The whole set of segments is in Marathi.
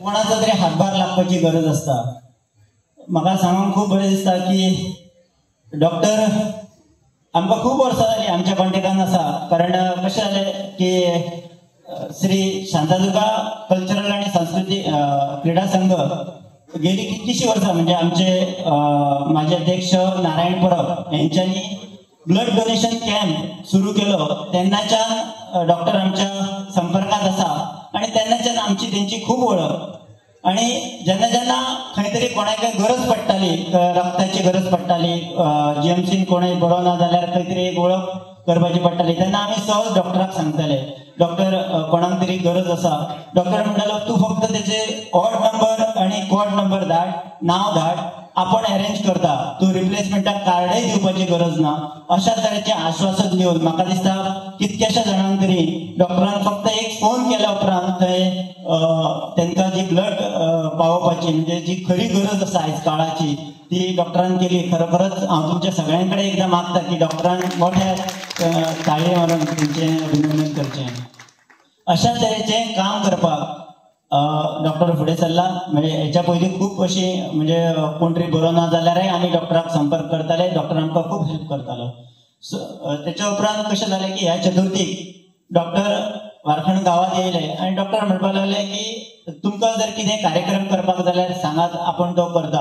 कोणाचा तरी हातभार लागपाची गरज असता। म्हाका सांगून खूप बरें दिसता की डॉक्टर आमकां खूप वर्सां जाली आमच्या कॉन्टेक्टान आसा। कारण कशें जालें की श्री शांतादुर्गा कल्चरल आणि सांस्कृतिक क्रीडा संघ गेली कितलीशीं वर्सां म्हणजे आमचे माझे अध्यक्ष नारायण परब यांच्यानी ब्लड डोनेशन कॅम्प सुरू केलो तेन्नाच्यान डॉक्टर आमच्या संपर्कात आसा आणि तेन्नाच्यान आमची तेंची खूप वळख। आणि जेन्ना जेन्ना खंय तरी कोणाक गरज पडटाली रक्ताची गरज पडटाली जीएमसीन कोणय बरो ना जाल्यार खंय तरी एक वळख करपाची पडटाली तेन्ना आमी सहज डॉक्टराक सांगताले डॉक्टर कोणाक तरी गरज आसा। डॉक्टर म्हणटालो तूं फक्त तेचे ऑड नंबर आणि क्वाड नंबर धाड नांव धाड आपण अरेंज करता तूं रिप्लेसमेंटाक कार्डय दिवपाची गरज ना। अशा तरेचे आश्वासन दिवन म्हाका दिसता कितक्याशा जाणांक तरी डॉक्टरान फक्त एक फोन केल्या उपरांत थंय तांकां जी ब्लड पावोवपाची म्हणजे जी खरी गरज आसा आयज काळाची ती डॉक्टरान केली। खरोखरच हांव तुमच्या सगळ्यां कडेन एकदां मागता की डॉक्टरान मोठ्या ताळये मारून तुमचें अभिनंदन करचें। अशा तरेचे काम करपाक डॉक्टर फुडें सरला। म्हणजे हेच्या पयलीं खूब अशी म्हणजे कोण तरी बरो ना जाल्यारय आमी डॉक्टराक संपर्क करताले डॉक्टर आमकां खूब हेल्प करतालो। तेच्या उपरांत कशें जालें की ह्या चतुर्थीक डॉक्टर वारखण गांवांत येयले आनी डॉक्टर म्हणपाक लागले की तुमकां जर कितें कार्यक्रम करपाक जाल्यार सांगात आपण तो करता।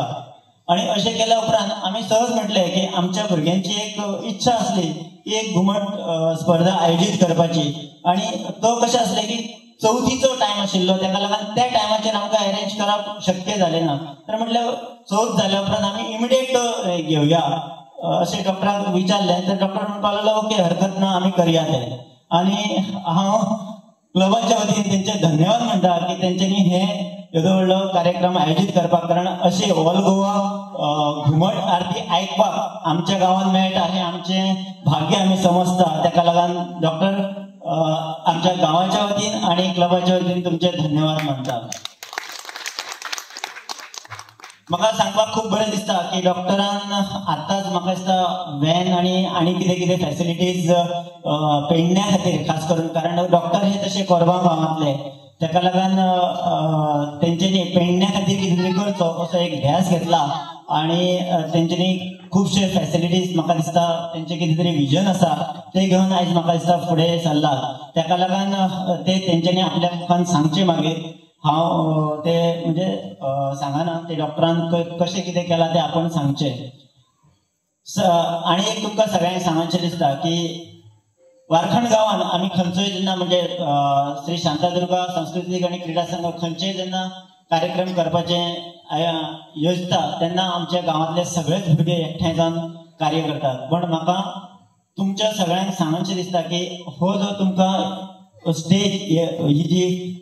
आणि अशें केल्या उपरांत आमी सहज म्हटलें की आमच्या भुरग्यांची एक इच्छा आसली की एक घुमट स्पर्धा आयोजीत करपाची। आणि तो कशें आसलें की चवथीचो टायम आशिल्लो तेका लागून त्या टायमाचेर आमकां अरेंज करप शक्य जालें ना। तर म्हटल्यार चवथ जाल्या उपरांत आमी इमिडिएट घेवया अशें डॉक्टराक विचारलें तर डॉक्टर म्हणपाक लागलो ओके हरकत ना आमी करया तें। आणि हांव क्लबाच्या वतीन तेंचे धन्यवाद म्हणटा की तेंच्यांनी हे येदो व्हडलो कार्यक्रम आयोजीत करपाक कारण अशें ऑल गोवा घुमट आरती आयकपाक आमच्या गांवांत मेळटा हें आमचें भाग्य आमी समजता। तेका लागून डॉक्टर आमच्या गांवाच्या वतीन आणि क्लबाच्या वतीन तुमचे धन्यवाद म्हणटा। म्हाका सांगपाक खूब बरें दिसता की डॉक्टरान आतांच म्हाका दिसता व्हॅन आनी कितें कितें फॅसिलिटीज पेडण्या खातीर खास करून कारण डॉक्टर हे तशे कोरगांव गांवांतले तेका लागून तेंच्यांनी पेडण्या खातीर कितें तरी करचो असो एक ध्यास घेतला। आणि तेंच्यांनी खुबशे फॅसिलिटीज म्हाका दिसता तेंचें कितें तरी विजन आसा तें घेवन आयज म्हाका दिसता फुडें सरला। तेका लागून ते तेंच्यांनी आपल्या मुखान सांगचें मागीर हांव ते म्हणजे सांगना ते डॉक्टरान कशें कितें केलां तें आपण सांगचें। आनी एक तुमकां सगळ्यांक सांगचें दिसता की वारखण गांवांत आमी खंयचोय जेन्ना म्हणजे श्री शांतादुर्गा सांस्कृतिक आनी क्रीडा संघ खंयचेय जेन्ना कार्यक्रम करपाचें योजता तेन्ना आमच्या गांवांतले सगळेच भुरगे एकठांय जावन कार्य करतात। पण म्हाका तुमच्या सगळ्यांक सांगचें दिसता की हो जो तुमकां स्टेज ही जी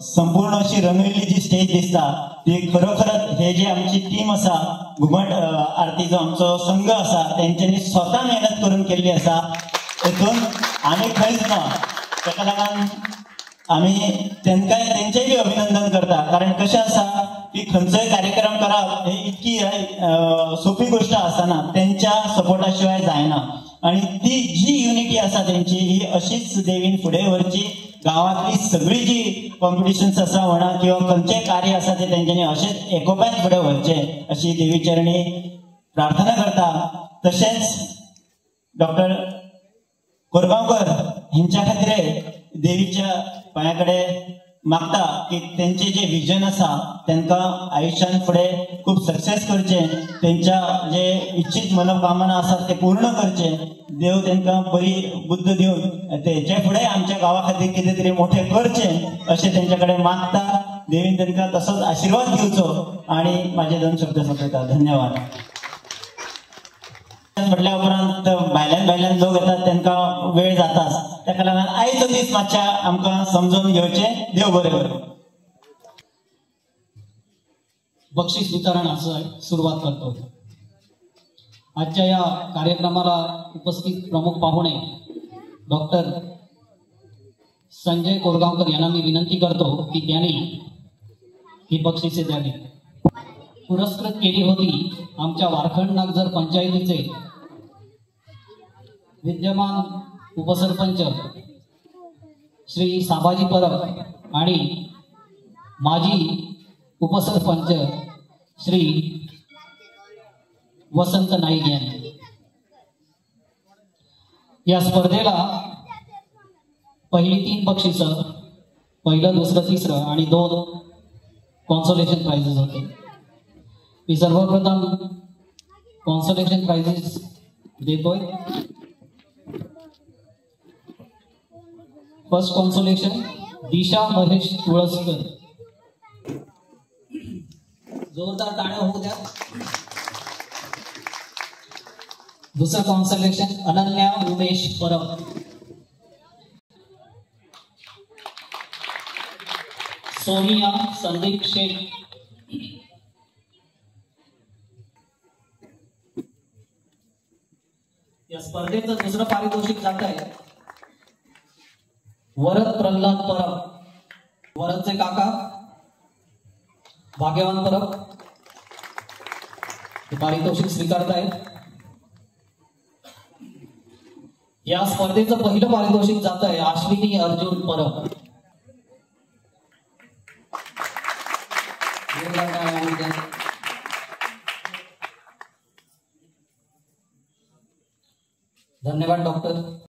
संपूर्ण अशी रंगयल्ली जी स्टेज दिसता ती खरोखरच हे जी आमची टीम आसा घुमट आरतीचो आमचो संघ आसा तेंच्यांनी स्वता मेहनत करून केल्ली आसा हेतून आनी खंयच ना। तेका लागून आमी तेंचेय बी अभिनंदन करता कारण कशें आसा की खंयचोय कार्यक्रम करप ही इतकी सोपी गोष्ट आसना तेंच्या सपोर्टा शिवाय जायना। आणि ती जी युनिटी आसा तेंची ही अशीच देवीन फुडें व्हरची। गांवांतली सगळी जी कॉम्पिटिशन्स आसा म्हणा किंवा खंयचें कार्य आसा ते तेंच्यांनी अशेंच एकोप्यान फुडें व्हरचें अशी देवी चरणी प्रार्थना करता। तशेंच डॉक्टर कोरगांवकर हेंच्या खातीर देवीच्या पांया कडेन मागता की तेंचे जे विजन आसा तांकां आयुश्यान फुडें खूब सक्सेस करचें तेंच्या जे इच्छीत मनोकामना आसात ते पूर्ण करचे। देव तांकां बरी बुद्ध दिवन तेचे फुडें आमच्या गांवा खातीर कितें तरी मोठें करचें अशें तेंच्या कडेन मागता। देवीन तांकां तसोच आशिर्वाद दिवचो आणि म्हाजे दोन शब्द सोंपयता। धन्यवाद। म्हटल्या उपरांत भायल्यान लोक येतात तांकां वेळ जाताच तेका लागून आयचो दीस मातशा आमकां समजून घेवचें। देव बरें करूं। बक्षीस वितरणाची सुरुवात करतो। आजच्या या कार्यक्रमाला उपस्थित प्रमुख पाहुणे डॉक्टर संजय कोरगांवकर यांना मी विनंती करतो की त्यांनी ही बक्षिसे द्यावी। पुरस्कृत केली होती आमच्या वारखण नागझर पंचायतीचे विद्यमान उपसरपंच श्री साबाजी परब आणि माजी उपसरपंच श्री वसंत नाईक यांनी. या स्पर्धेला पहिली 3 बक्षिसं, पहिलं, दुसरं, तिसरं आणि 2 कॉन्सोलेशन प्राइजेस होते. मी सर्वप्रथम कॉन्सोलेशन प्राइजेस देतोय. फर्स्ट कॉन्सोलेशन दिशा महेश तुळसकर. जोरदार टाळ्या होऊ द्या. दुसरं कॉन्सोलेशन अनन्या उमेश परब. सोनिया संदीप शेख. या स्पर्धेचं दुसरं पारितोषिक जात आहे वरद प्रल्हाद परब. वरदचे काका भाग्यवान परब हे पारितोषिक स्वीकारतायत. या स्पर्धेचं पहिलं पारितोषिक जात आहे अश्विनी अर्जुन परब. धन्यवाद डॉक्टर.